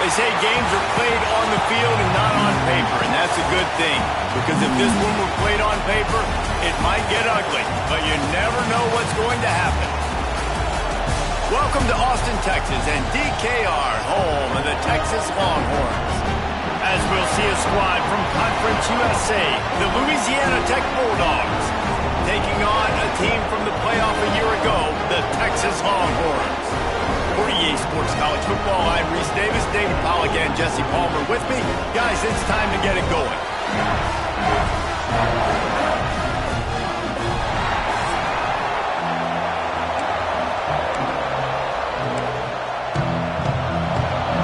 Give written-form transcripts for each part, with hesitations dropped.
They say games are played on the field and not on paper, and that's a good thing. Because if this one were played on paper, it might get ugly, but you never know what's going to happen. Welcome to Austin, Texas, and DKR, home of the Texas Longhorns. As we'll see a squad from Conference USA, the Louisiana Tech Bulldogs, taking on a team from the playoff a year ago, the Texas Longhorns. For EA Sports College Football, I'm Reese Davis, David Pollack, and Jesse Palmer with me. Guys, it's time to get it going.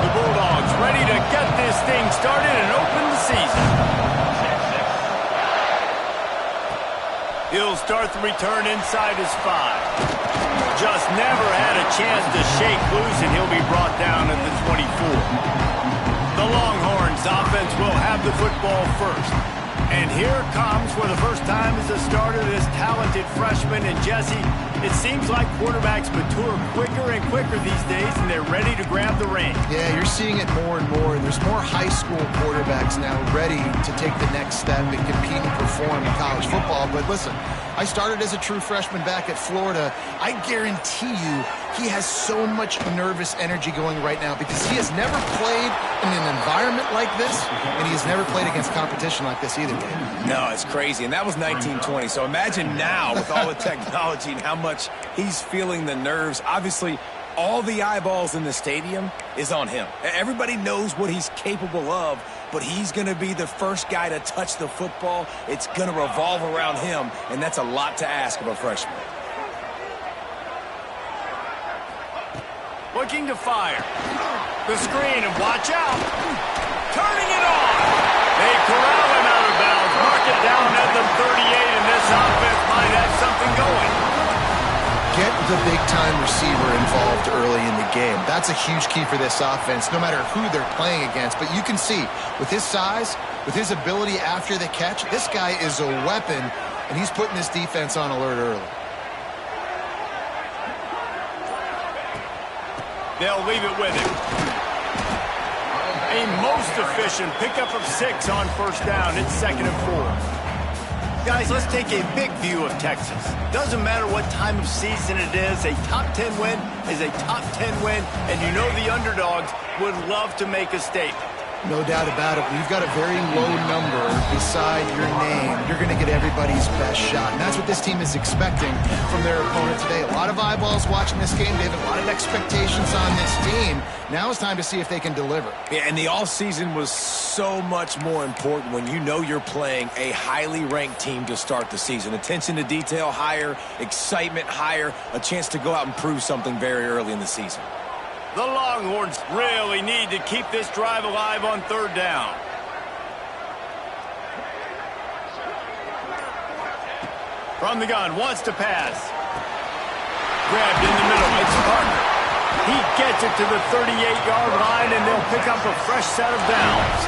The Bulldogs ready to get this thing started and open the season. He'll start the return inside his 5. Just never had a chance to shake loose, and he'll be brought down at the 24. The Longhorns offense will have the football first. And here comes, for the first time as a starter, this talented freshman. And Jesse, it seems like quarterbacks mature quicker and quicker these days, and they're ready to grab the reins. Yeah, you're seeing it more and more. There's more high school quarterbacks now ready to take the next step and compete and perform in college football. But listen, I started as a true freshman back at Florida. I guarantee you he has so much nervous energy going right now because he has never played in an environment like this, and he has never played against competition like this either. No, it's crazy, and that was 1920. So imagine now with all the technology and how much he's feeling the nerves. Obviously, all the eyeballs in the stadium is on him. Everybody knows what he's capable of, but he's going to be the first guy to touch the football. It's going to revolve around him, and that's a lot to ask of a freshman. Looking to fire. The screen, and watch out. Turning it on. They corral him out of bounds. Mark it down at the 38, and this offense might have something going. Get the big-time receiver involved early in the game. That's a huge key for this offense, no matter who they're playing against. But you can see, with his size, with his ability after the catch, this guy is a weapon, and he's putting this defense on alert early. They'll leave it with him. A most efficient pickup of 6 on first down. It's 2nd and 4. Guys, let's take a big view of Texas. Doesn't matter what time of season it is, a top 10 win is a top 10 win, and you know the underdogs would love to make a statement. No doubt about it. When you've got a very low number beside your name, you're going to get everybody's best shot. And that's what this team is expecting from their opponent today. A lot of eyeballs watching this game, David. A lot of expectations on this team. Now it's time to see if they can deliver. Yeah, and the offseason was so much more important when you know you're playing a highly ranked team to start the season. Attention to detail higher, excitement higher, a chance to go out and prove something very early in the season. The Longhorns really need to keep this drive alive on 3rd down. From the gun, wants to pass. Grabbed in the middle, it's Parker. He gets it to the 38-yard line, and they'll pick up a fresh set of downs.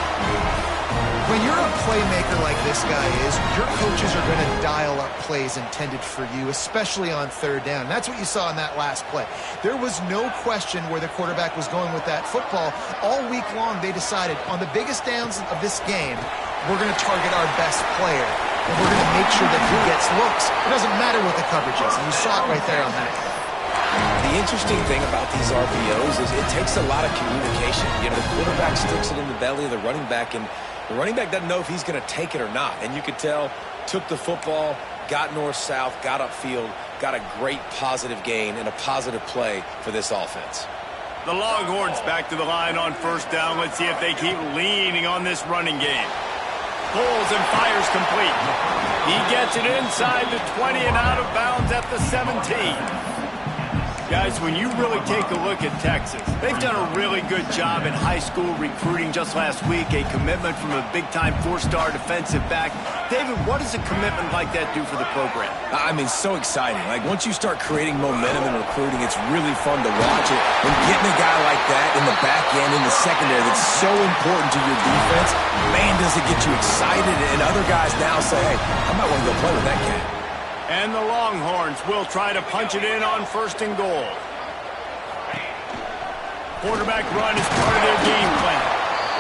When you're a playmaker like this guy is, your coaches are going to dial up plays intended for you, especially on 3rd down. That's what you saw in that last play. There was no question where the quarterback was going with that football. All week long, they decided on the biggest downs of this game, we're going to target our best player, and we're going to make sure that he gets looks. It doesn't matter what the coverage is, and you saw it right there on that play. The interesting thing about these RPOs is it takes a lot of communication. You know, the quarterback sticks it in the belly of the running back, and the running back doesn't know if he's going to take it or not. And you could tell, took the football, got north-south, got upfield, got a great positive gain and a positive play for this offense. The Longhorns back to the line on 1st down. Let's see if they keep leaning on this running game. Pulls and fires complete. He gets it inside the 20 and out of bounds at the 17. Guys, when you really take a look at Texas, they've done a really good job in high school recruiting. Just last week, a commitment from a big-time 4-star defensive back. David, what does a commitment like that do for the program? I mean, so exciting. Like, once you start creating momentum in recruiting, it's really fun to watch it. And getting a guy like that in the back end, in the secondary, that's so important to your defense, man, does it get you excited. And other guys now say, hey, I might want to go play with that cat. And the Longhorns will try to punch it in on 1st and goal. quarterback run is part of their game plan.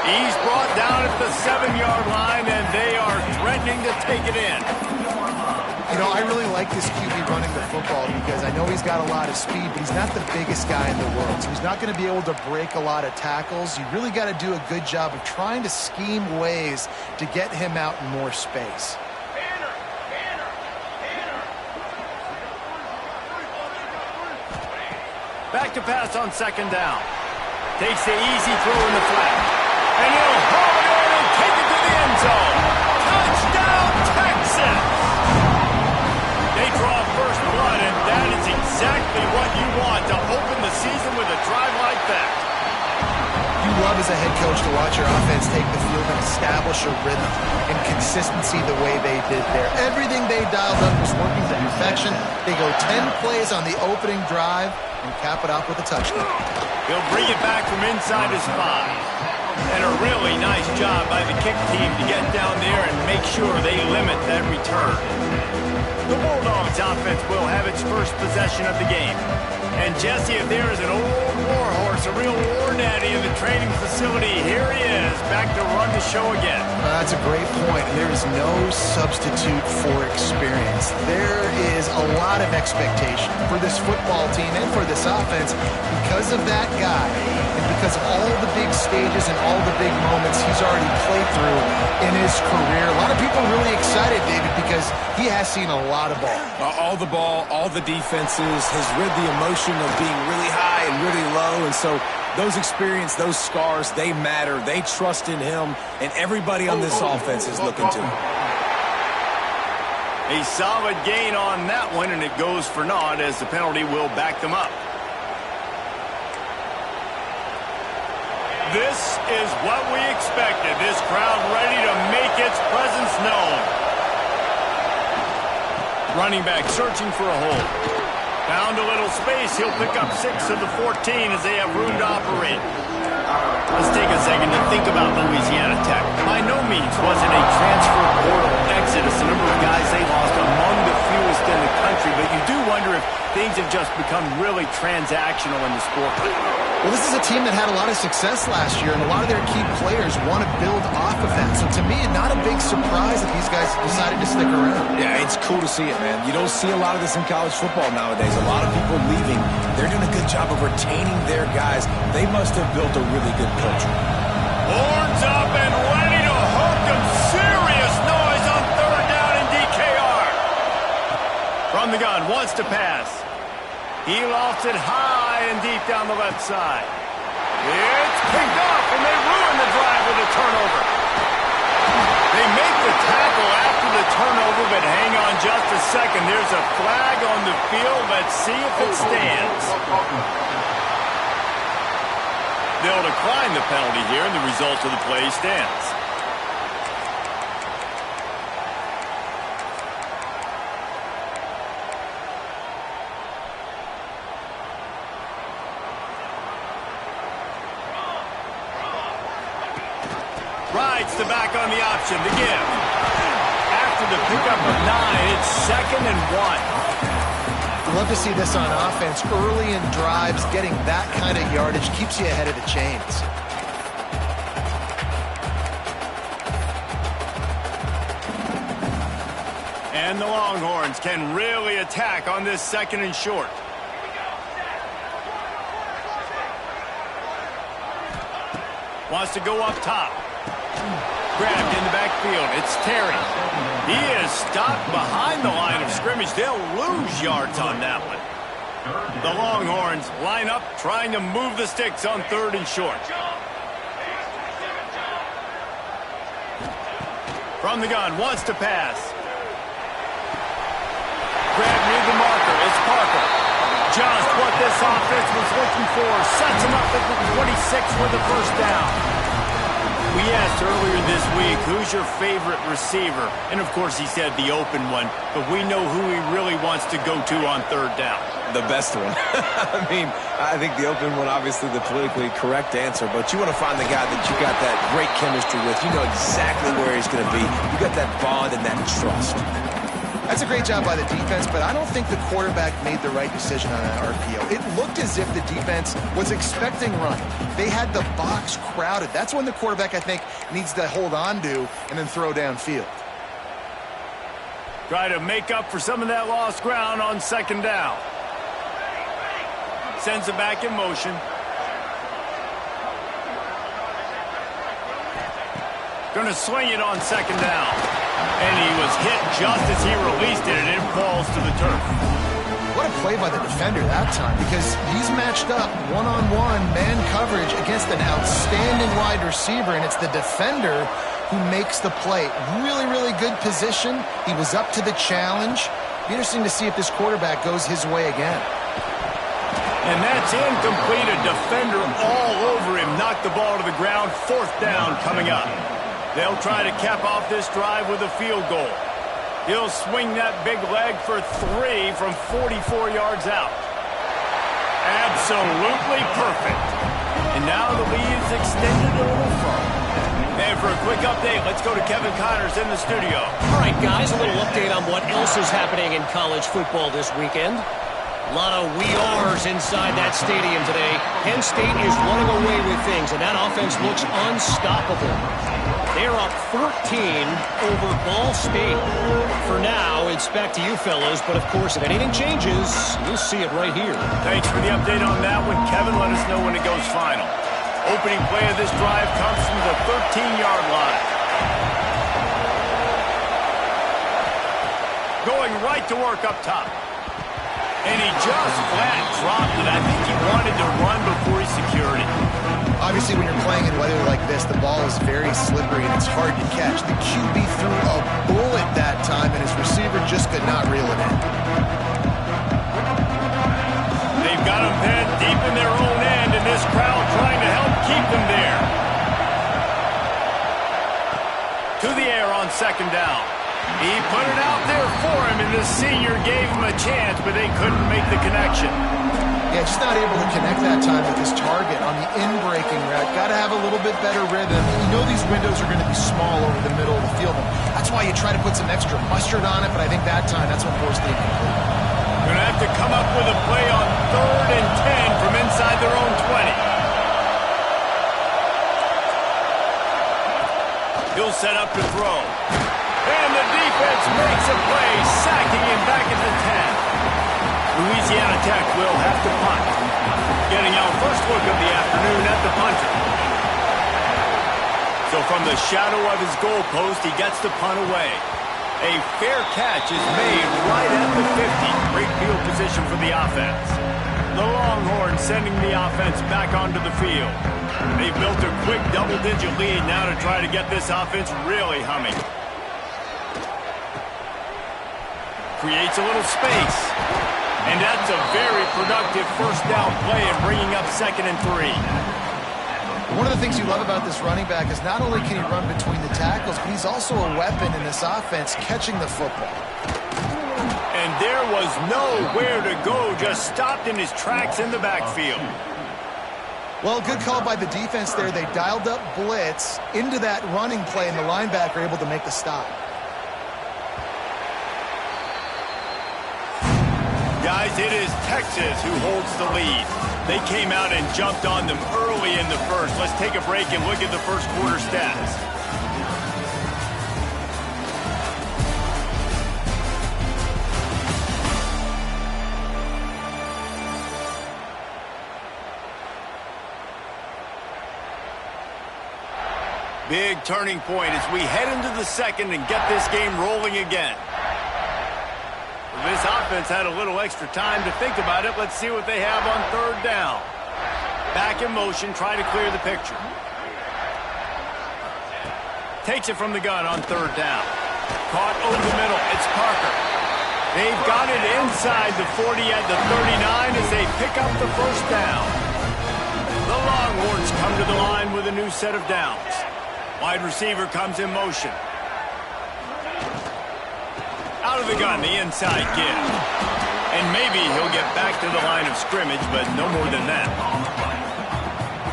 He's brought down at the 7-yard line, and they are threatening to take it in. You know, I really like this QB running the football because I know he's got a lot of speed, but he's not the biggest guy in the world. So he's not going to be able to break a lot of tackles. You really got to do a good job of trying to scheme ways to get him out in more space. Back to pass on second down. Takes the easy throw in the flat. And he'll haul it in and take it to the end zone. Touchdown, Texas! They draw first blood, and that is exactly what you want to open the season with a drive like that. You love as a head coach to watch your offense take the field and establish a rhythm and consistency the way they did there. Everything they dialed up was working to perfection. They go 10 plays on the opening drive and cap it off with a touchdown. He'll bring it back from inside his 5. And a really nice job by the kick team to get down there and make sure they limit that return. The Bulldogs offense will have its first possession of the game. And Jesse, if there is an old war horse, a real war daddy in the training facility, here he is, back to run the show again. That's a great point. There is no substitute for experience. There is a lot of expectation for this football team and for this offense because of that guy and because of all the big stages and all the big moments he's already played through in his career. A lot of people are really excited, David, because he has seen a lot of ball. All the ball, all the defenses, has rid the emotion of being really high and really low, and so those experience, those scars, they matter. They trust in him, and everybody on this offense is looking to him. A solid gain on that one, and it goes for naught as the penalty will back them up. This is what we expected. This crowd ready to make its presence known. Running back searching for a hole. Found a little space. He'll pick up 6 of the 14 as they have room to operate. Let's take a second to think about Louisiana Tech. By no means was it a transfer portal exodus. The number of guys they lost among the fewest in the country, but you do wonder if things have just become really transactional in the sport. Well, this is a team that had a lot of success last year, and a lot of their key players want to build off of that. So to me, not a big surprise that these guys decided to stick around. Yeah, it's cool to see it, man. You don't see a lot of this in college football nowadays. A lot of people leaving. They're doing a good job of retaining their guys. They must have built a really good culture. Horns up and ready to hook them. Serious noise on third down in DKR. From the gun, wants to pass. He lofts it high and deep down the left side. It's picked off, and they ruin the drive with a turnover. They make the tackle after the turnover, but hang on just a second. There's a flag on the field. Let's see if it stands. They'll decline the penalty here, and the result of the play stands. Rides the back on the option, the give. After the pickup of 9, it's 2nd and 1. Love to see this on offense. Early in drives, getting that kind of yardage keeps you ahead of the chains. And the Longhorns can really attack on this 2nd and short. Wants to go up top. Grabbed in the backfield. It's Terry. He is stopped behind the line of scrimmage. They'll lose yards on that one. The Longhorns line up trying to move the sticks on 3rd and short. From the gun, wants to pass. Grabbed near the marker. It's Parker. Just what this offense was looking for. Sets him up at the 26 for the first down. We asked earlier this week, who's your favorite receiver? And, of course, he said the open one. But we know who he really wants to go to on 3rd down. The best one. I mean, I think the open one, obviously the politically correct answer. But you want to find the guy that you got that great chemistry with. You know exactly where he's going to be. You got that bond and that trust. That's a great job by the defense, but I don't think the quarterback made the right decision on that RPO. It looked as if the defense was expecting run. They had the box crowded. That's when the quarterback, I think, needs to hold on to and then throw downfield. Try to make up for some of that lost ground on second down. Sends it back in motion. Going to swing it on second down. And he was hit just as he released it, and it falls to the turf. What a play by the defender that time, because he's matched up one-on-one man coverage against an outstanding wide receiver, and it's the defender who makes the play. Really, really good position. He was up to the challenge. Be interesting to see if this quarterback goes his way again. And that's incomplete. A defender all over him. Knocked the ball to the ground. Fourth down coming up. They'll try to cap off this drive with a field goal. He'll swing that big leg for 3 from 44 yards out. Absolutely perfect. And now the lead's extended a little further. And for a quick update, let's go to Kevin Connors in the studio. All right, guys, a little update on what else is happening in college football this weekend. A lot of we ares inside that stadium today. Penn State is running away with things, and that offense looks unstoppable. They're up 14 over Ball State. For now, it's back to you fellas, but of course, if anything changes, you'll see it right here. Thanks for the update on that one, Kevin. Let us know when it goes final. Opening play of this drive comes from the 13-yard line. Going right to work up top. And he just flat dropped it. I think he wanted to run before he secured it. Obviously, when you're playing in weather like this, the ball is very slippery and it's hard to catch. The QB threw a bullet that time, and his receiver just could not reel it in. They've got him pinned deep in their own end, and this crowd trying to help keep them there. To the air on second down. He put it out there for him, and the senior gave him a chance, but they couldn't make the connection. Yeah, just not able to connect that time with his target on the in-breaking route. Got to have a little bit better rhythm. You know these windows are going to be small over the middle of the field. That's why you try to put some extra mustard on it, but I think that time, that's what forced the incomplete. Going to have to come up with a play on 3rd and 10 from inside their own 20. He'll set up to throw. And the defense makes a play, sacking him back at the 10. Louisiana Tech will have to punt. Getting our first look of the afternoon at the punter. So from the shadow of his goalpost, he gets the punt away. A fair catch is made right at the 50. Great field position for the offense. The Longhorns sending the offense back onto the field. They've built a quick double-digit lead now to try to get this offense really humming. Creates a little space. And that's a very productive first down play and bringing up 2nd and 3. One of the things you love about this running back is not only can he run between the tackles, but he's also a weapon in this offense catching the football. And there was nowhere to go, just stopped in his tracks in the backfield. Well, good call by the defense there. They dialed up blitz into that running play, and the linebacker able to make the stop. Guys, it is Texas who holds the lead. They came out and jumped on them early in the first. Let's take a break and look at the first quarter stats. Big turning point as we head into the second and get this game rolling again. This offense had a little extra time to think about it. Let's see what they have on 3rd down. Back in motion, try to clear the picture. Takes it from the gun on 3rd down. Caught over the middle. It's Parker. They've got it inside the 40 at the 39 as they pick up the first down. The Longhorns come to the line with a new set of downs. Wide receiver comes in motion. Out of the gun, the inside give. And maybe he'll get back to the line of scrimmage, but no more than that.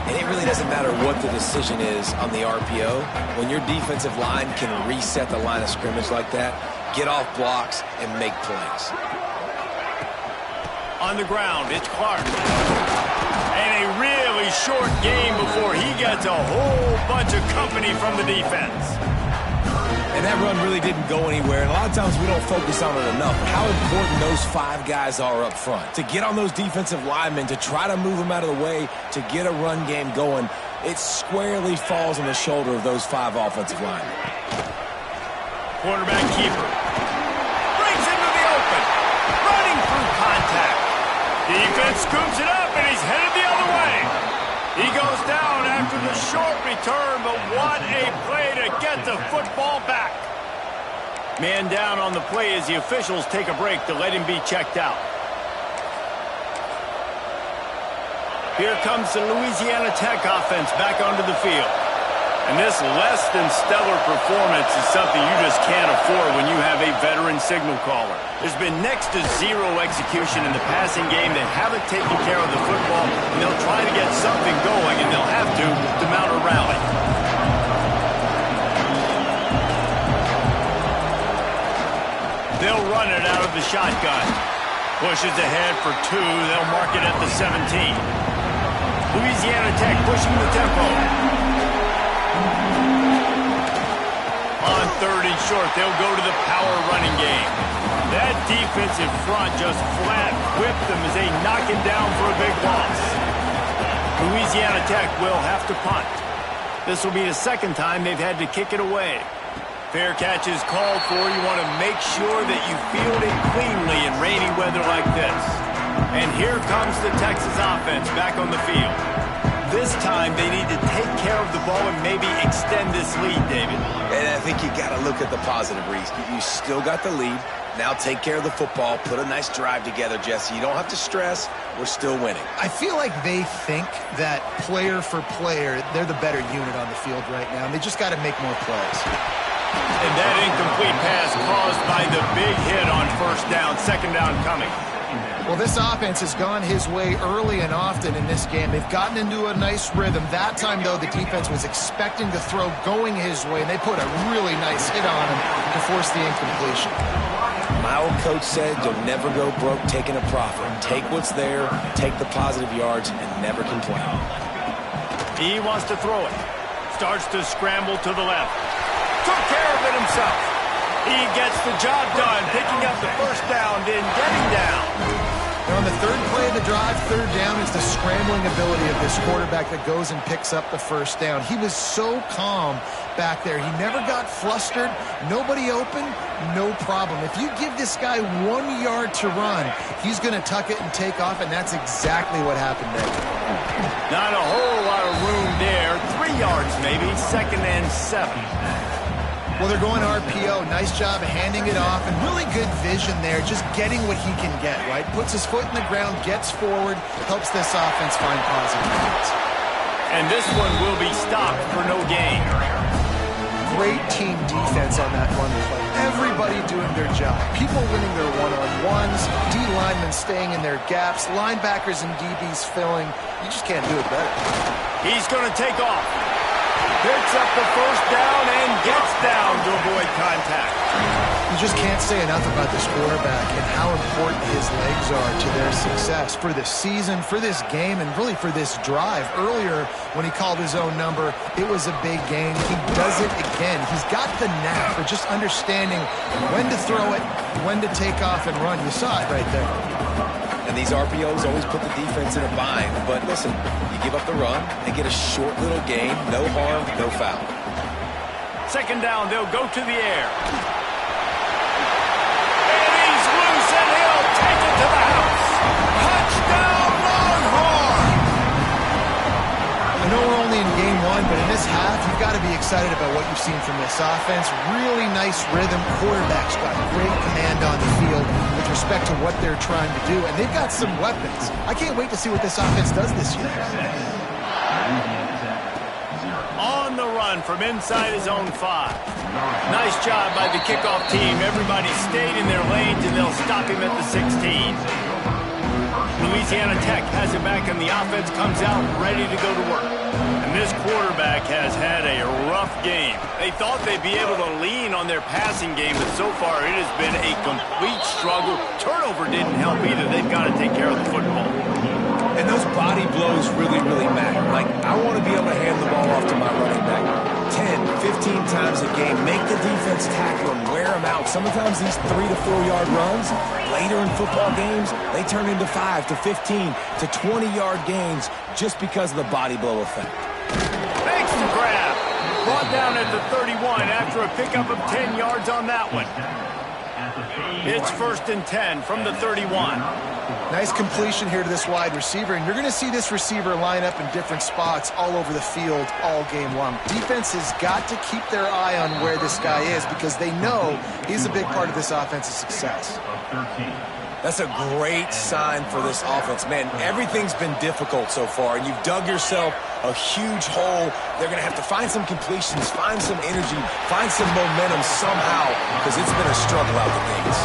And it really doesn't matter what the decision is on the RPO. When your defensive line can reset the line of scrimmage like that, get off blocks, and make plays. On the ground, it's Clark. And a really short game before he gets a whole bunch of company from the defense. And that run really didn't go anywhere, and a lot of times we don't focus on it enough. How important those 5 guys are up front. To get on those defensive linemen, to try to move them out of the way, to get a run game going, it squarely falls on the shoulder of those 5 offensive linemen. Quarterback keeper. Brings into the open. Running through contact. Defense scoops it up, and he's headed the other way. He goes down after the short return, but what a play to get the football back. Man down on the play as the officials take a break to let him be checked out. Here comes the Louisiana Tech offense back onto the field. And this less than stellar performance is something you just can't afford when you have a veteran signal caller. There's been next to zero execution in the passing game. They haven't taken care of the football, and they'll try to get something going, and they'll have to mount a rally. They'll run it out of the shotgun. Pushes ahead for 2. They'll mark it at the 17. Louisiana Tech pushing the tempo. On 3rd and short, they'll go to the power running game. That defensive front just flat whipped them as they knock him down for a big loss. Louisiana Tech will have to punt. This will be the 2nd time they've had to kick it away. Fair catch is called for. You want to make sure that you field it cleanly in rainy weather like this. And here comes the Texas offense back on the field. This time, they need to take care of the ball and maybe extend this lead, David. And I think you got to look at the positive, Reese. You still got the lead. Now take care of the football. Put a nice drive together, Jesse. You don't have to stress. We're still winning. I feel like they think that player for player, they're the better unit on the field right now, and they just got to make more plays. And that incomplete pass caused by the big hit on 1st down, 2nd down coming. Well, this offense has gone his way early and often in this game. They've gotten into a nice rhythm. That time, though, the defense was expecting the throw going his way, and they put a really nice hit on him to force the incompletion. My old coach said you'll never go broke taking a profit. Take what's there, take the positive yards, and never complain. He wants to throw it. Starts to scramble to the left. Took care of it himself. He gets the job done, picking up the 1st down, then getting down. And on the 3rd play of the drive, 3rd down is the scrambling ability of this quarterback that goes and picks up the 1st down. He was so calm back there. He never got flustered. Nobody open, no problem. If you give this guy 1 yard to run, he's going to tuck it and take off, and that's exactly what happened there. Not a whole lot of room there. 3 yards maybe, 2nd and 7. Well, they're going RPO. Nice job handing it off, and really good vision there, just getting what he can get, right? Puts his foot in the ground, gets forward, helps this offense find positive points. And this one will be stopped for no gain. Great team defense on that run play. Everybody doing their job. People winning their one-on-ones, D linemen staying in their gaps, linebackers and DBs filling. You just can't do it better. He's going to take off. Picks up the 1st down and gets down to avoid contact. You just can't say enough about this quarterback and how important his legs are to their success for this season, for this game, and really for this drive. Earlier, when he called his own number, it was a big gain. He does it again. He's got the knack for just understanding when to throw it, when to take off and run. You saw it right there. And these RPOs always put the defense in a bind. But listen, you give up the run, they get a short little gain, no harm, no foul. 2nd down, they'll go to the air. And he's loose, and he'll take it to the house. Touchdown, Longhorn! I know we're only in game 1, but in this half, you've got to be excited about what you've seen from this offense. Really nice rhythm. Quarterback's got great command on the field with respect to what they're trying to do, and they've got some weapons. I can't wait to see what this offense does this year. On the run from inside his own 5. Nice job by the kickoff team. Everybody stayed in their lanes, and they'll stop him at the 16. Louisiana Tech has it back, and the offense comes out ready to go to work. And this quarterback has had a rough game. They thought they'd be able to lean on their passing game, but so far it has been a complete struggle. Turnover didn't help either. They've got to take care of the football. And those body blows really, really matter. Like, I want to be able to hand the ball off to my running back 10, 15 times a game. Make the defense tackle and wear them out. Sometimes these 3 to 4 yard runs, later in football games, they turn into 5 to 15 to 20-yard gains just because of the body blow effect. Makes the grab. Brought down at the 31 after a pickup of 10 yards on that one. It's 1st and 10 from the 31. Nice completion here to this wide receiver, and you're going to see this receiver line up in different spots all over the field all game long. Defense has got to keep their eye on where this guy is because they know he's a big part of this offense's success. That's a great sign for this offense. Man, everything's been difficult so far, and you've dug yourself a huge hole. They're going to have to find some completions, find some energy, find some momentum somehow, because it's been a struggle out the gates.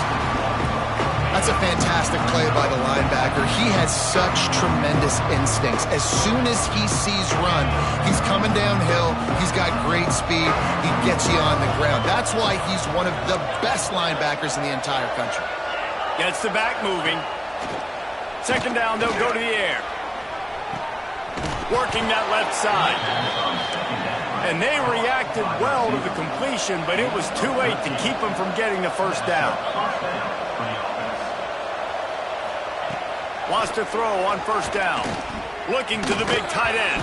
That's a fantastic play by the linebacker. He has such tremendous instincts. As soon as he sees run, he's coming downhill. He's got great speed. He gets you on the ground. That's why he's one of the best linebackers in the entire country. Gets the back moving. 2nd down, they'll go to the air. Working that left side. And they reacted well to the completion, but it was too late to keep them from getting the 1st down. Wants to throw on 1st down. Looking to the big tight end.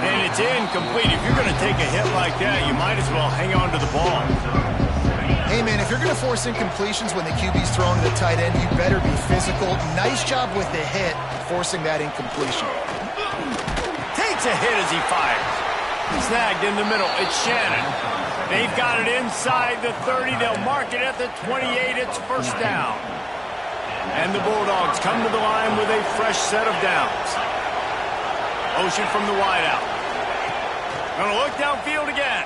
And it's incomplete. If you're going to take a hit like that, you might as well hang on to the ball. Hey, man, if you're going to force incompletions when the QB's throwing to the tight end, you better be physical. Nice job with the hit, forcing that incompletion. Takes a hit as he fires. Snagged in the middle. It's Shannon. They've got it inside the 30. They'll mark it at the 28. It's 1st down. And the Bulldogs come to the line with a fresh set of downs. Motion from the wideout. Gonna look downfield again.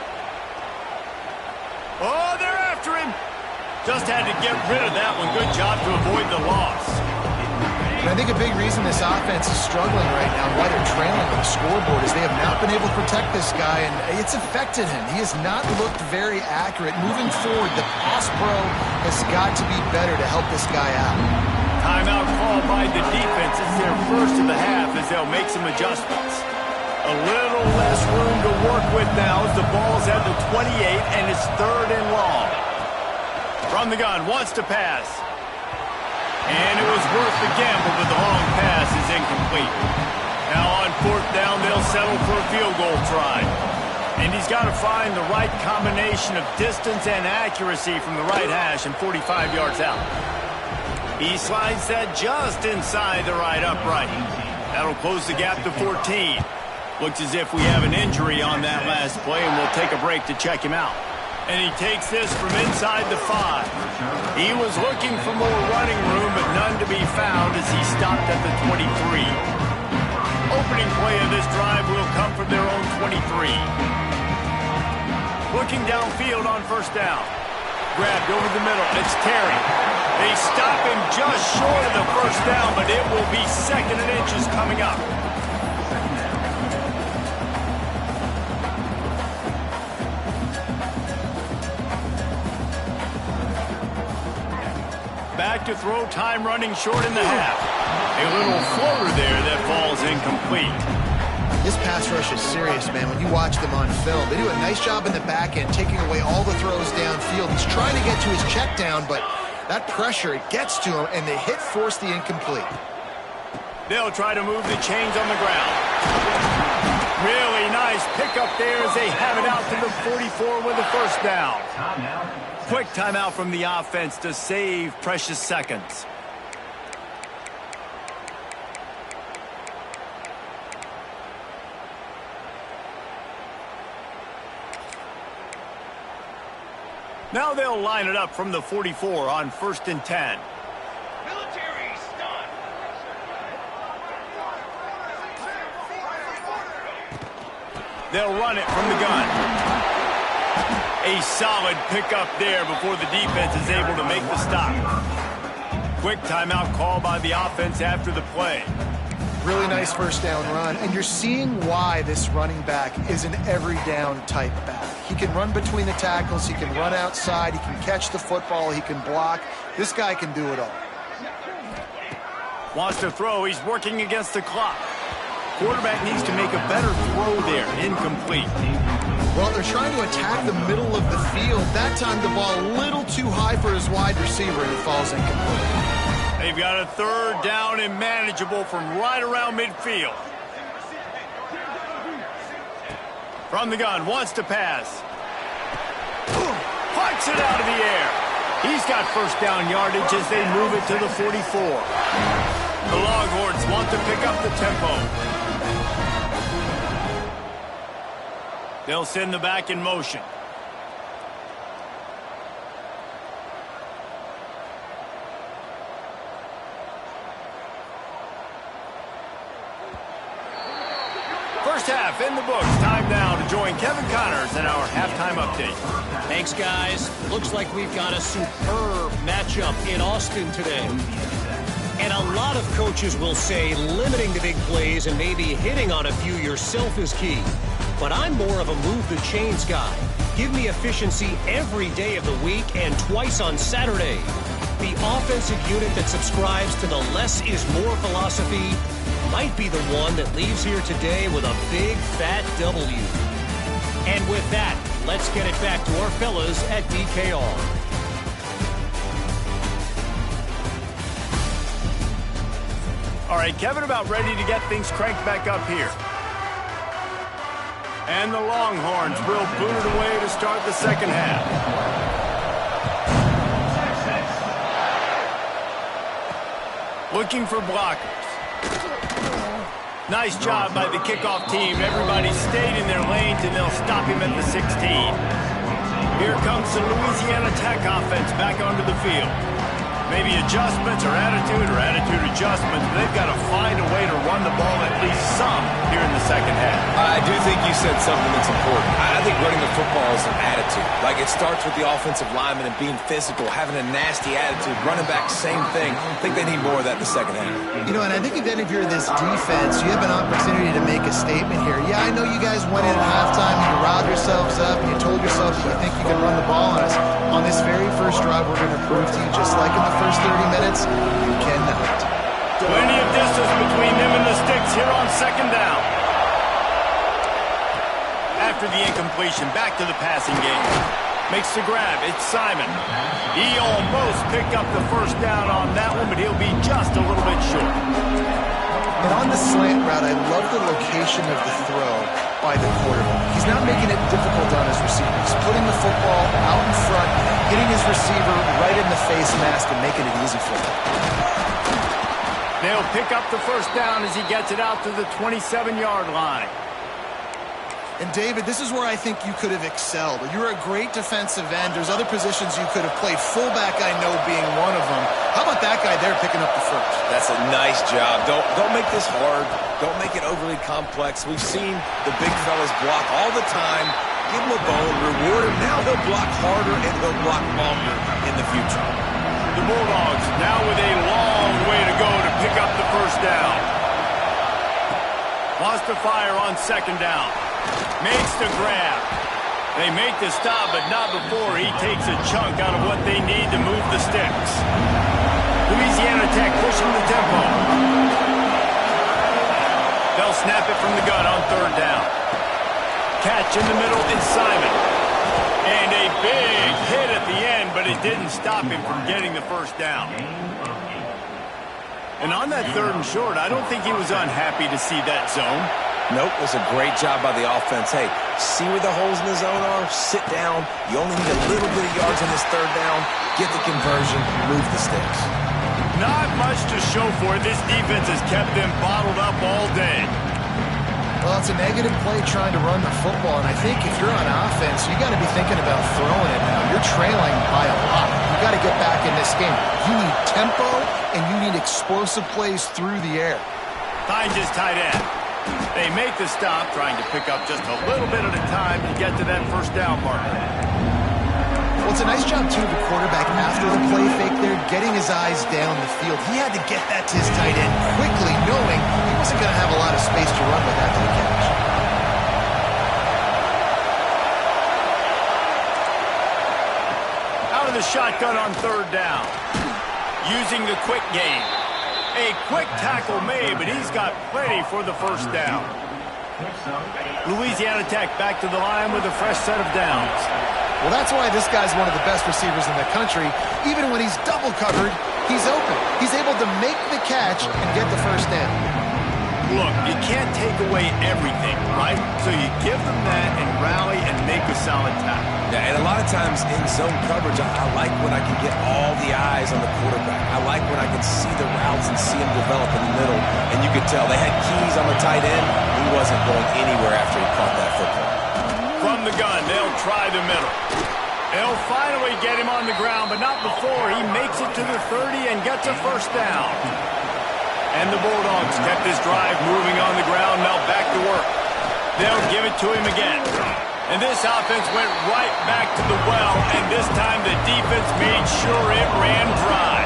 Oh, they're after him. Just had to get rid of that one. Good job to avoid the loss. And I think a big reason this offense is struggling right now, why they're trailing on the scoreboard, is they have not been able to protect this guy, and it's affected him. He has not looked very accurate. Moving forward, the pass pro has got to be better to help this guy out. Timeout called by the defense. It's their 1st of the half as they'll make some adjustments. A little less room to work with now as the ball's at the 28 and it's 3rd and long. From the gun, wants to pass. And it was worth the gamble, but the long pass is incomplete. Now on 4th down, they'll settle for a field goal try. And he's got to find the right combination of distance and accuracy from the right hash and 45 yards out. He slides that just inside the right upright. That'll close the gap to 14. Looks as if we have an injury on that last play, and we'll take a break to check him out. And he takes this from inside the 5. He was looking for more running room, but none to be found as he stopped at the 23. Opening play of this drive will come from their own 23. Looking downfield on 1st down. Grabbed over the middle. It's Terry. They stop him just short of the 1st down, but it will be 2nd and inches coming up. Back to throw, time running short in the half. A little floater there that falls incomplete. This pass rush is serious, man. When you watch them on film, they do a nice job in the back end, taking away all the throws downfield. He's trying to get to his check down, but that pressure, it gets to him, and the hit forced the incomplete. They'll try to move the chains on the ground. Really nice pickup there as they have it out to the 44 with the 1st down. Quick timeout from the offense to save precious seconds. Now they'll line it up from the 44 on 1st and 10. Military stun. They'll run it from the gun. A solid pickup there before the defense is able to make the stop. Quick timeout call by the offense after the play. Really nice first down run, and you're seeing why this running back is an every down type back. He can run between the tackles, he can run outside, he can catch the football, he can block. This guy can do it all. Wants to throw, he's working against the clock. Quarterback needs to make a better throw there, incomplete. Well, they're trying to attack the middle of the field. That time the ball a little too high for his wide receiver, and it falls incomplete. They've got a third down and manageable from right around midfield. From the gun, wants to pass. Punts it out of the air. He's got first down yardage as they move it to the 44. The Longhorns want to pick up the tempo. They'll send the back in motion. First half in the books. Time now to join Kevin Connors in our halftime update. Thanks, guys. Looks like we've got a superb matchup in Austin today. And a lot of coaches will say limiting the big plays and maybe hitting on a few yourself is key. But I'm more of a move the chains guy. Give me efficiency every day of the week and twice on Saturday. The offensive unit that subscribes to the less is more philosophy might be the one that leaves here today with a big fat W. And with that, let's get it back to our fellas at DKR. All right, Kevin, about ready to get things cranked back up here. And the Longhorns will boot it away to start the second half. Looking for blockers. Nice job by the kickoff team. Everybody stayed in their lanes, and they'll stop him at the 16. Here comes the Louisiana Tech offense back onto the field. Maybe adjustments or attitude adjustments, but they've got to find a way to run the ball at least some here in the second half. I do think you said something that's important. I think running the football is an attitude. Like, it starts with the offensive lineman and being physical, having a nasty attitude. Running back, same thing. I think they need more of that in the second half. You know, and I think even if you're this defense, you have an opportunity to make a statement here. Yeah, I know you guys went in at halftime, you riled yourselves up, and you told yourself that you think you can run the ball on us. On this very first drive, we're going to prove to you, just like in the first 30 minutes, you cannot. Plenty of distance between them and the sticks here on second down. After the incompletion, back to the passing game. Makes the grab. It's Simon. He almost picked up the first down on that one, but he'll be just a little bit short. And on the slant route, I love the location of the throw by the quarterback. He's not making it difficult on his receiver. He's putting the football out in front, hitting his receiver right in the face mask and making it easy for him. They'll pick up the first down as he gets it out to the 27-yard line. And, David, this is where I think you could have excelled. You're a great defensive end. There's other positions you could have played. Fullback, I know, being one of them. How about that guy there picking up the first? That's a nice job. Don't make this hard. Don't make it overly complex. We've seen the big fellas block all the time. Give him a bone, reward him. Now he'll block harder and he'll block longer in the future. The Bulldogs now with a long way to go to pick up the first down. Wants to fire on second down. Makes the grab. They make the stop, but not before he takes a chunk out of what they need to move the sticks. Louisiana Tech pushing the tempo. They'll snap it from the gun on third down. Catch in the middle is Simon. And a big hit at the end, but it didn't stop him from getting the first down. And on that third and short, I don't think he was unhappy to see that zone. Nope, it was a great job by the offense. Hey, see where the holes in the zone are? Sit down. You only need a little bit of yards on this third down. Get the conversion. Move the sticks. Not much to show for it. This defense has kept them bottled up all day. Well, it's a negative play trying to run the football, and I think if you're on offense, you got to be thinking about throwing it now. You're trailing by a lot. You got to get back in this game. You need tempo, and you need explosive plays through the air. Finds his tight end. They make the stop, trying to pick up just a little bit at a time to get to that first down marker. Well, it's a nice job, too, of the quarterback after the play fake there, getting his eyes down the field. He had to get that to his tight end quickly, knowing he wasn't going to have a lot of space to run with after the catch. Out of the shotgun on third down. Using the quick game. A quick tackle made, but he's got plenty for the first down. Louisiana Tech back to the line with a fresh set of downs. Well, that's why this guy's one of the best receivers in the country. Even when he's double covered, he's open. He's able to make the catch and get the first down. Look, you can't take away everything, right? So you give them that and rally and make a solid tackle. Yeah, and a lot of times in zone coverage, I like when I can get all the eyes on the quarterback. I like when I can see the routes and see him develop in the middle. And you could tell they had keys on the tight end. He wasn't going anywhere after he caught that football. From the gun, they'll try the middle. They'll finally get him on the ground, but not before he makes it to the 30 and gets a first down. And the Bulldogs kept this drive moving on the ground, now back to work. They'll give it to him again. And this offense went right back to the well, and this time the defense made sure it ran dry.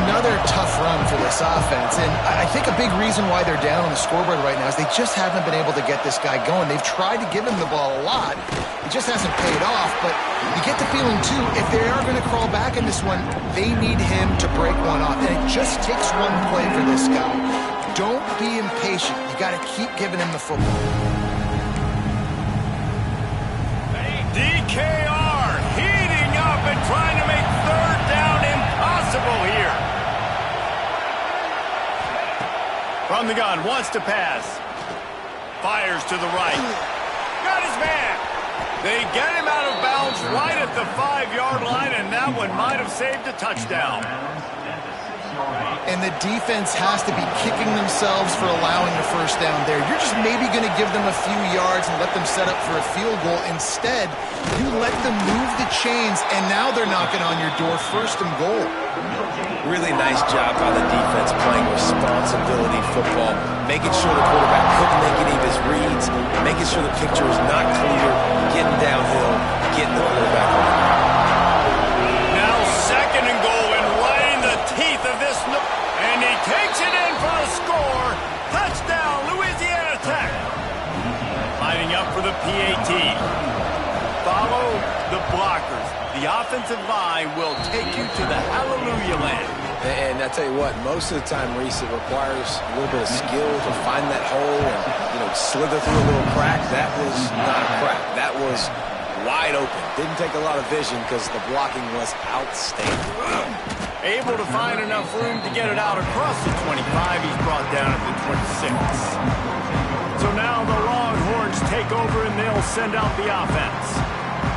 Another tough run for this offense, and I think a big reason why they're down on the scoreboard right now is they just haven't been able to get this guy going. They've tried to give him the ball a lot. It just hasn't paid off, but you get the feeling, too, if they are going to crawl back in this one, they need him to break one off, and it just takes one play for this guy. Don't be impatient. You got to keep giving him the football. DKR heating up and trying to make third down impossible here. From the gun, wants to pass. Fires to the right. Got his man. They get him out of bounds right at the 5-yard line, and that one might have saved a touchdown. And the defense has to be kicking themselves for allowing the first down there. You're just maybe going to give them a few yards and let them set up for a field goal. Instead, you let them move the chains, and now they're knocking on your door, first and goal. Really nice job by the defense playing responsibility football, making sure the quarterback couldn't make any of his reads, making sure the picture is not clear, getting downhill, getting the quarterback on the ground. Now second and goal, and right in the teeth of this, and he takes it in for a score. Touchdown, Louisiana Tech. Lining up for the PAT. Follow the blockers. The offensive line will take you to the hallelujah land. And I tell you what, most of the time, Reese, it requires a little bit of skill to find that hole and, slither through a little crack. That was not a crack. That was wide open. Didn't take a lot of vision because the blocking was outstanding. Able to find enough room to get it out across the 25. He's brought down at the 26. So now the Longhorns take over and they'll send out the offense.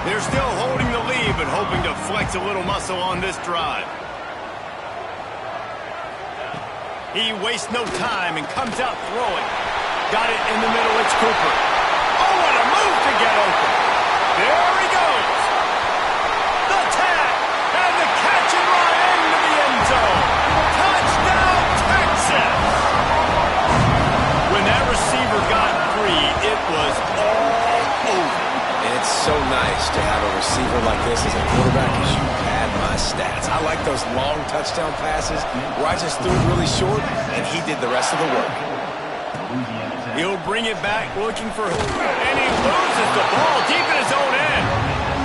They're still holding the lead, but hoping to flex a little muscle on this drive. He wastes no time and comes out throwing. Got it in the middle, it's Cooper. Oh, what a move to get open. There he goes. The tag, and the catch and run into the end zone. Touchdown, Texas. When that receiver got free, it was all over. It's so nice to have a receiver like this as a quarterback as you pad my stats. I like those long touchdown passes where I just threw it really short and he did the rest of the work. He'll bring it back looking for and he loses the ball deep in his own end.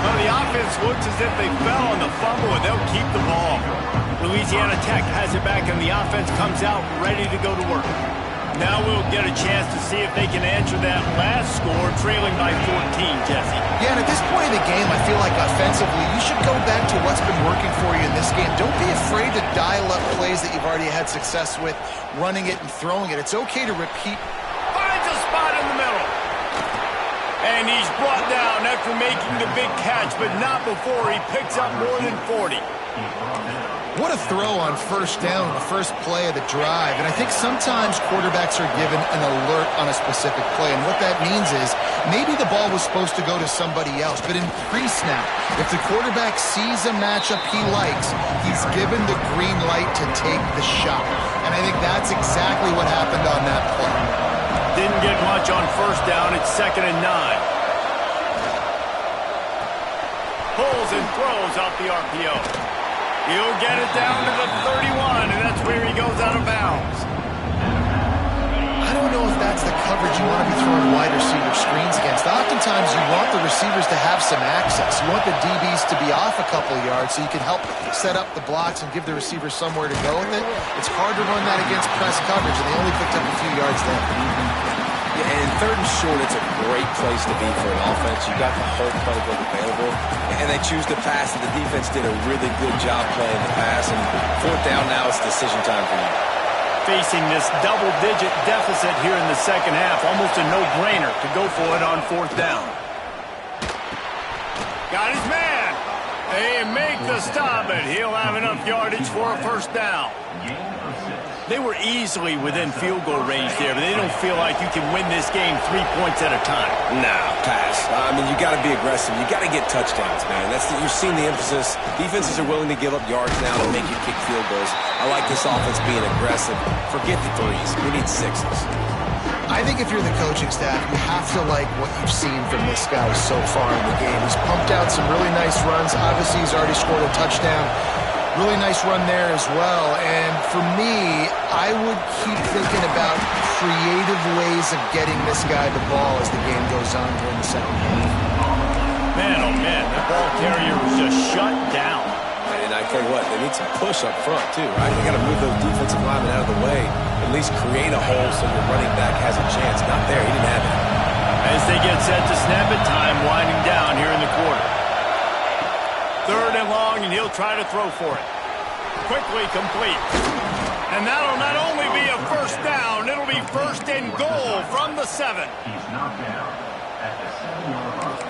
Well, the offense looks as if they fell on the fumble and they'll keep the ball. Louisiana Tech has it back and the offense comes out ready to go to work. Now we'll get a chance to see if they can answer that last score, trailing by 14, Jesse. Yeah, and at this point in the game, I feel like offensively, you should go back to what's been working for you in this game. Don't be afraid to dial up plays that you've already had success with, running it and throwing it. It's okay to repeat. Finds a spot in the middle. And he's brought down after making the big catch, but not before he picks up more than 40. What a throw on first down, the first play of the drive. And I think sometimes quarterbacks are given an alert on a specific play. And what that means is maybe the ball was supposed to go to somebody else. But in pre-snap, if the quarterback sees a matchup he likes, he's given the green light to take the shot. And I think that's exactly what happened on that play. Didn't get much on first down. It's 2nd and 9. pulls and throws off the RPO. He'll get it down to the 31, and that's where he goes out of bounds. I don't know if that's the coverage you want to be throwing wide receiver screens against. Oftentimes, you want the receivers to have some access. You want the DBs to be off a couple of yards so you can help set up the blocks and give the receivers somewhere to go with it. It's hard to run that against press coverage, and they only picked up a few yards there. Yeah, and third and short, it's a great place to be for an offense. You got the whole playbook available, and they choose to pass, and the defense did a really good job playing the pass. And fourth down now, it's decision time for you. Facing this double-digit deficit here in the second half, almost a no-brainer to go for it on fourth down. Got his man. They make the stop, and he'll have enough yardage for a first down. They were easily within field goal range there, but they don't feel like you can win this game 3 points at a time. Nah, pass. I mean, you got to be aggressive. You got to get touchdowns, man. You've seen the emphasis. Defenses are willing to give up yards now to make you kick field goals. I like this offense being aggressive. Forget the threes. We need sixes. I think if you're the coaching staff, you have to like what you've seen from this guy so far in the game. He's pumped out some really nice runs. Obviously, he's already scored a touchdown. Really nice run there as well. And for me, I would keep thinking about creative ways of getting this guy the ball as the game goes on during the second half. Man, oh man, that ball carrier was just shut down. And I tell you what, they need some push up front too, right? They got to move those defensive linemen out of the way. At least create a hole so your running back has a chance. Not there. He didn't have it. As they get set to snap it, time winding down here in the quarter. Third and long, and he'll try to throw for it. Quickly complete. And that'll not only be a first down, it'll be first and goal from the 7. He's knocked down at the 7-yard line.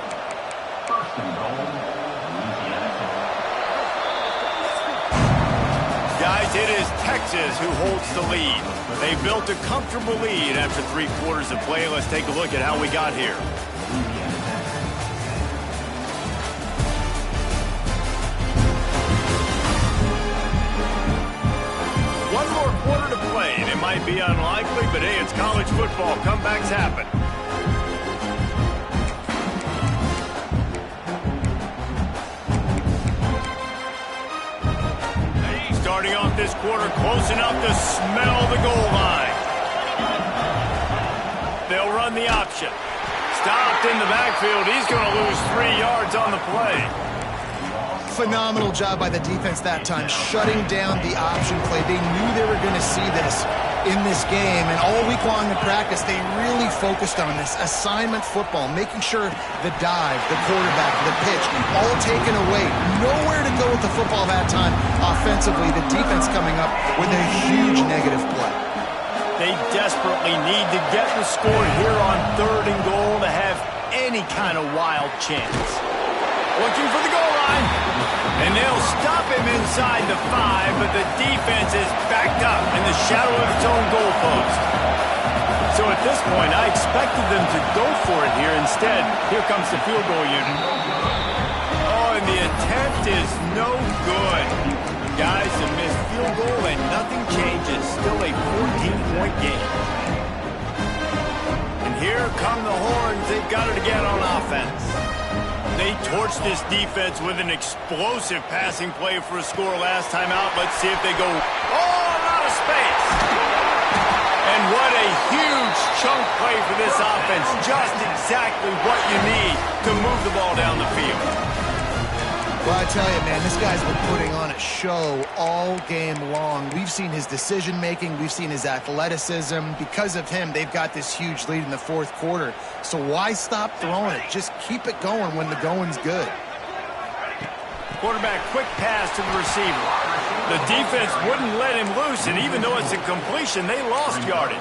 First and goal, Louisiana. Guys, it is Texas who holds the lead. They built a comfortable lead after 3 quarters of play. Let's take a look at how we got here. One more quarter to play, and it might be unlikely, but hey, it's college football. Comebacks happen. Starting off this quarter close enough to smell the goal line. They'll run the option. Stopped in the backfield. He's going to lose 3 yards on the play. Phenomenal job by the defense that time, shutting down the option play. They knew they were going to see this in this game, and all week long in practice, they really focused on this assignment football, making sure the dive, the quarterback, the pitch, all taken away. Nowhere to go with the football that time offensively. The defense coming up with a huge negative play. They desperately need to get the score here on third and goal to have any kind of wild chance. Looking for the goal line. And they'll stop him inside the 5, but the defense is backed up in the shadow of its own goalpost. So at this point, I expected them to go for it here. Instead, here comes the field goal unit. Oh, and the attempt is no good. Guys, a missed field goal and nothing changes. Still a 14-point game. And here come the horns. They've got it again on offense. They torched this defense with an explosive passing play for a score last time out. Let's see if they go all out of space. And what a huge chunk play for this offense. Just exactly what you need to move the ball down the field. Well, I tell you, man, this guy's been putting on a show all game long. We've seen his decision-making. We've seen his athleticism. Because of him, they've got this huge lead in the fourth quarter. So why stop throwing it? Just keep it going when the going's good. Quarterback, quick pass to the receiver. The defense wouldn't let him loose, and even though it's a completion, they lost yardage.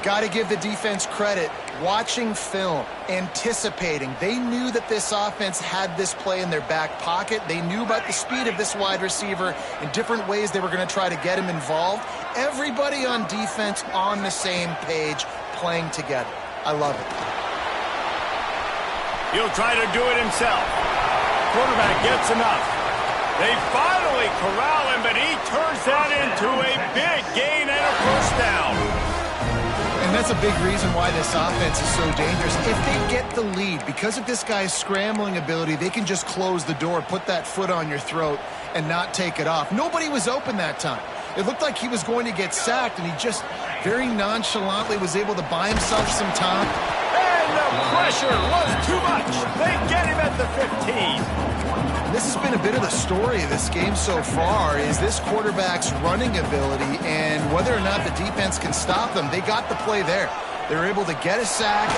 Got to give the defense credit. Watching film, anticipating. They knew that this offense had this play in their back pocket. They knew about the speed of this wide receiver and different ways they were going to try to get him involved. Everybody on defense on the same page, playing together. I love it. He'll try to do it himself. Quarterback gets enough. They finally corral him, but he turns that into a big gain and a first down. And that's a big reason why this offense is so dangerous. If they get the lead, because of this guy's scrambling ability, they can just close the door, put that foot on your throat, and not take it off. Nobody was open that time. It looked like he was going to get sacked, and he just very nonchalantly was able to buy himself some time. And the pressure was too much. They get him at the 15. This has been a bit of the story of this game so far, is this quarterback's running ability and whether or not the defense can stop them. They got the play there. They were able to get a sack,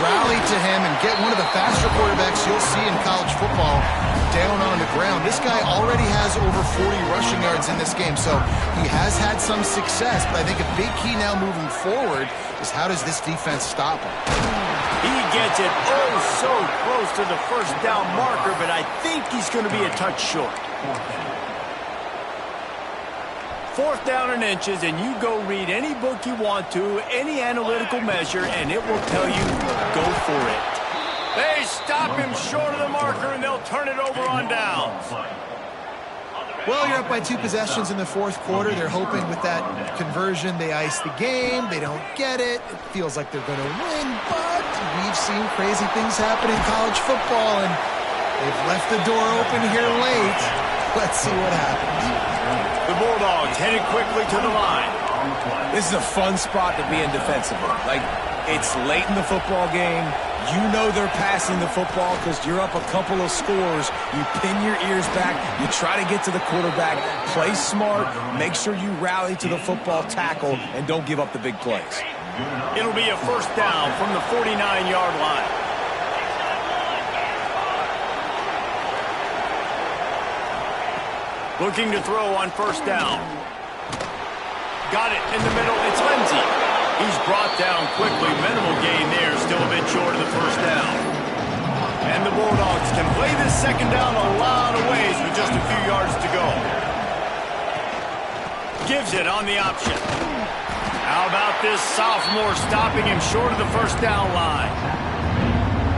rally to him, and get one of the faster quarterbacks you'll see in college football down on the ground. This guy already has over 40 rushing yards in this game, so he has had some success, but I think a big key now moving forward is how does this defense stop him? He gets it oh so close to the first down marker, but I think he's going to be a touch short. 4th down and inches, and you go read any book you want to, any analytical measure, and it will tell you, go for it. They stop him short of the marker, and they'll turn it over on downs. Well, you're up by 2 possessions in the 4th quarter. They're hoping with that conversion they ice the game. They don't get it. It feels like they're going to win, but we've seen crazy things happen in college football, and they've left the door open here late. Let's see what happens. The Bulldogs headed quickly to the line. This is a fun spot to be in defensively. Like, it's late in the football game. You know they're passing the football because you're up a couple of scores. You pin your ears back. You try to get to the quarterback. Play smart. Make sure you rally to the football tackle and don't give up the big plays. It'll be a 1st down from the 49-yard line. Looking to throw on 1st down. Got it in the middle. It's Lindsey. He's brought down quickly. Minimal gain there. Still a bit short of the 1st down. And the Bulldogs can play this 2nd down a lot of ways with just a few yards to go. Gives it on the option. How about this sophomore stopping him short of the 1st down line?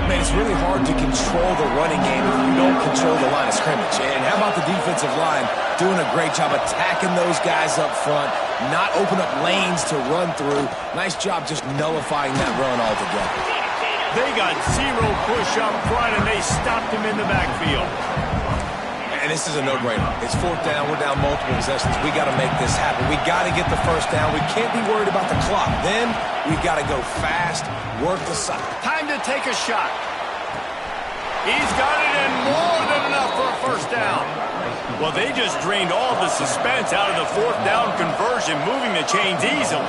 Man, it's really hard to control the running game if you don't control the line of scrimmage. And how about the defensive line doing a great job attacking those guys up front, not open up lanes to run through. Nice job just nullifying that run altogether. They got 0 push up front, and they stopped him in the backfield. And this is a no-brainer. It's 4th down. We're down multiple possessions. We got to make this happen. We got to get the 1st down. We can't be worried about the clock. Then we got to go fast, work the side. Time to take a shot. He's got it, and more than enough for a 1st down. Well, they just drained all the suspense out of the 4th down conversion, moving the chains easily.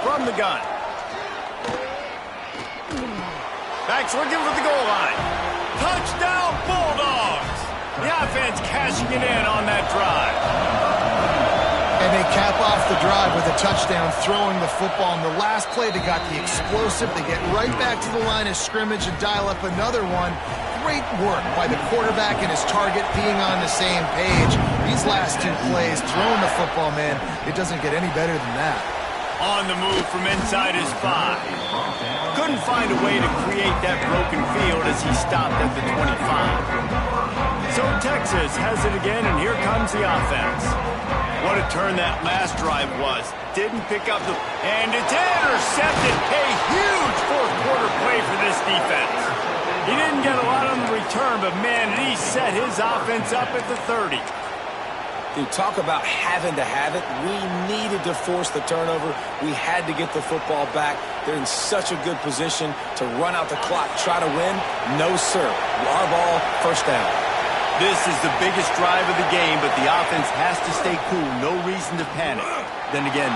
From the gun. Backs looking for the goal line. Touchdown, Bulldogs! The offense cashing it in on that drive. And they cap off the drive with a touchdown, throwing the football. In the last play, they got the explosive. They get right back to the line of scrimmage and dial up another one. Great work by the quarterback and his target being on the same page. These last 2 plays, throwing the football, man, it doesn't get any better than that. On the move from inside his 5. Couldn't find a way to create that broken field as he stopped at the 25. So Texas has it again, and here comes the offense. What a turn that last drive was. Didn't pick up the... And it's intercepted. A huge 4th quarter play for this defense. He didn't get a lot on the return, but man, he set his offense up at the 30. Dude, talk about having to have it. We needed to force the turnover. We had to get the football back. They're in such a good position to run out the clock, try to win. No, sir. Our ball, 1st down. This is the biggest drive of the game, but the offense has to stay cool. No reason to panic. Then again,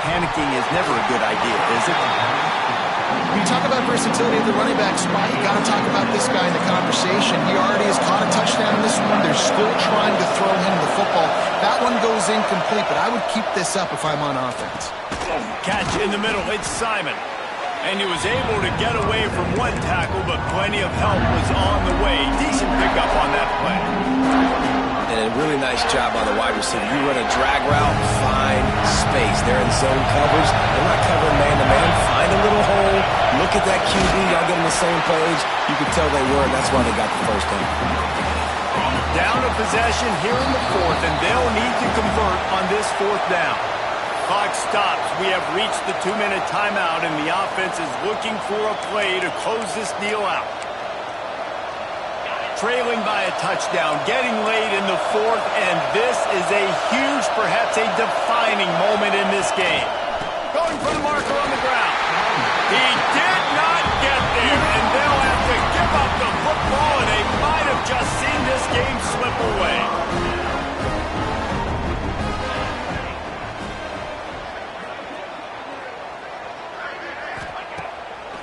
panicking is never a good idea, is it? When you talk about versatility at the running back spot, you got to talk about this guy in the conversation. He already has caught a touchdown in this one. They're still trying to throw him the football. That one goes incomplete, but I would keep this up if I'm on offense. Catch in the middle. It's Simon. And he was able to get away from one tackle, but plenty of help was on the way. Decent pickup on that play. And a really nice job by the wide receiver. You run a drag route, find space. They're in zone covers. They're not covering man-to-man. Find a little hole. Look at that QB. Y'all get on the same page. You could tell they were, and that's why they got the 1st down. down a possession here in the fourth, and they'll need to convert on this fourth down. Clock stops. We have reached the 2-minute timeout, and the offense is looking for a play to close this deal out. Trailing by a touchdown, getting late in the fourth, and this is a huge, perhaps a defining moment in this game. Going for the marker on the ground. He did not get there, and they'll have to give up the football, and they might have just seen this game slip away.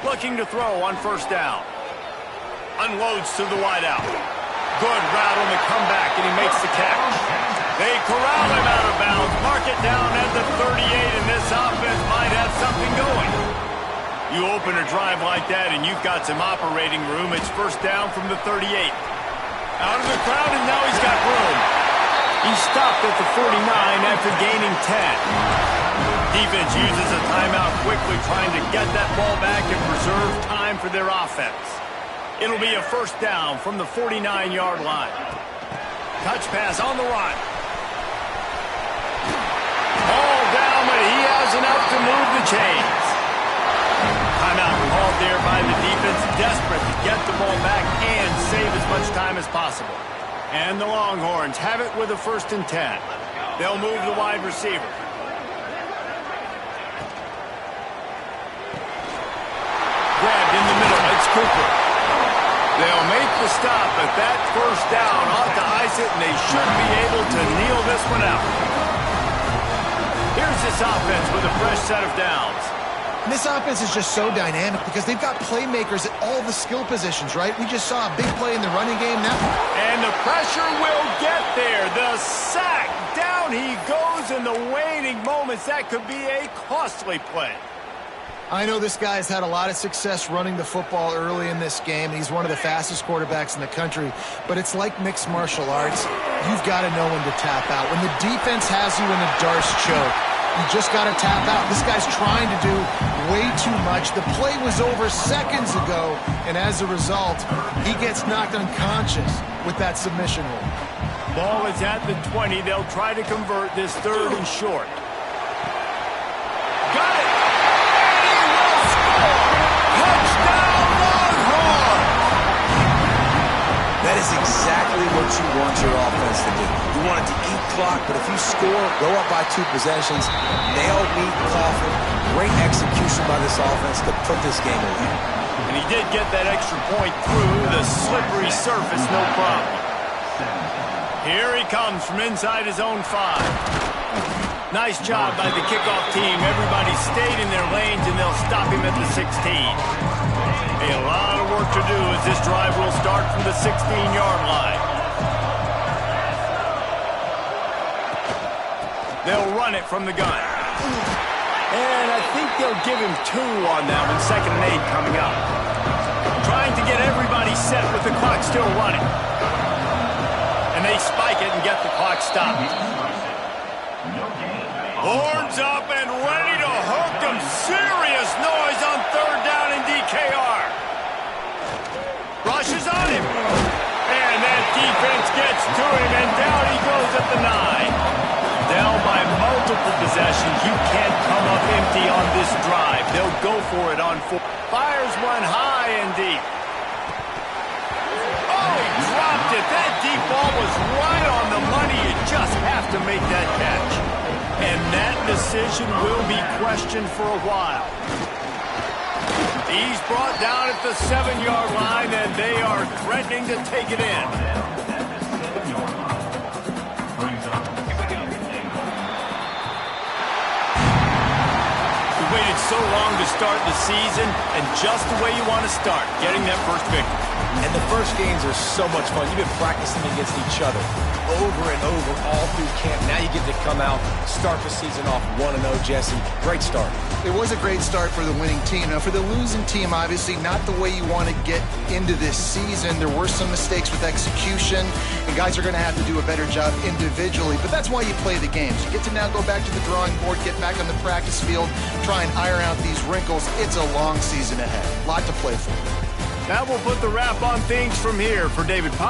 Looking to throw on first down. Unloads to the wideout. Good route on the comeback, and he makes the catch. They corral him out of bounds. Mark it down at the 38, and this offense might have something going. You open a drive like that, and you've got some operating room. It's first down from the 38. Out of the crowd, and now he's got room. He stopped at the 49 after gaining 10. Defense uses a timeout quickly, trying to get that ball back and preserve time for their offense. It'll be a first down from the 49-yard line. Touch pass on the run. Ball down, but he has enough to move the chains. Timeout called there by the defense, desperate to get the ball back and save as much time as possible. And the Longhorns have it with a 1st and 10. They'll move the wide receiver. Grabbed in the middle. It's Cooper. They'll make the stop, but that first down ought to ice it, and they should be able to kneel this one out. Here's this offense with a fresh set of downs. And this offense is just so dynamic because they've got playmakers at all the skill positions, right? We just saw a big play in the running game now. And the pressure will get there. The sack. Down he goes in the waning moments. That could be a costly play. I know this guy's had a lot of success running the football early in this game. He's one of the fastest quarterbacks in the country, but it's like mixed martial arts. You've got to know when to tap out. When the defense has you in a darce choke, you just got to tap out. This guy's trying to do way too much. The play was over seconds ago, and as a result, he gets knocked unconscious with that submission hold. Ball is at the 20. They'll try to convert this 3rd and short. Got it! That is exactly what you want your offense to do. You want it to eat clock, but if you score, go up by 2 possessions, nail meat coffin, great execution by this offense to put this game away. And he did get that extra point through the slippery surface, no problem. Here he comes from inside his own 5. Nice job by the kickoff team. Everybody stayed in their lanes, and they'll stop him at the 16. A lot of work to do as this drive will start from the 16-yard line. They'll run it from the gun. And I think they'll give him 2 on that one, 2nd and 8 coming up. Trying to get everybody set with the clock still running. And they spike it and get the clock stopped. Horns up and ready to hook them. Serious noise on 3rd down in DKR. Rushes on him. And that defense gets to him, and down he goes at the 9. Down by multiple possessions. You can't come up empty on this drive. They'll go for it on 4. Fires one high and deep. Oh, he dropped it. That deep ball was right on the money. You just have to make that catch. And that decision will be questioned for a while. He's brought down at the 7-yard line, and they are threatening to take it in. We waited so long to start the season, and just the way you want to start, getting that first victory. And the first games are so much fun. You've been practicing against each other over and over all through camp. Now you get to come out, start the season off 1-0, Jesse. Great start. It was a great start for the winning team. Now, for the losing team, obviously not the way you want to get into this season. There were some mistakes with execution, and guys are going to have to do a better job individually. But that's why you play the games. You get to now go back to the drawing board, get back on the practice field, try and iron out these wrinkles. It's a long season ahead. A lot to play for. That will put the wrap on things from here. For David Powell.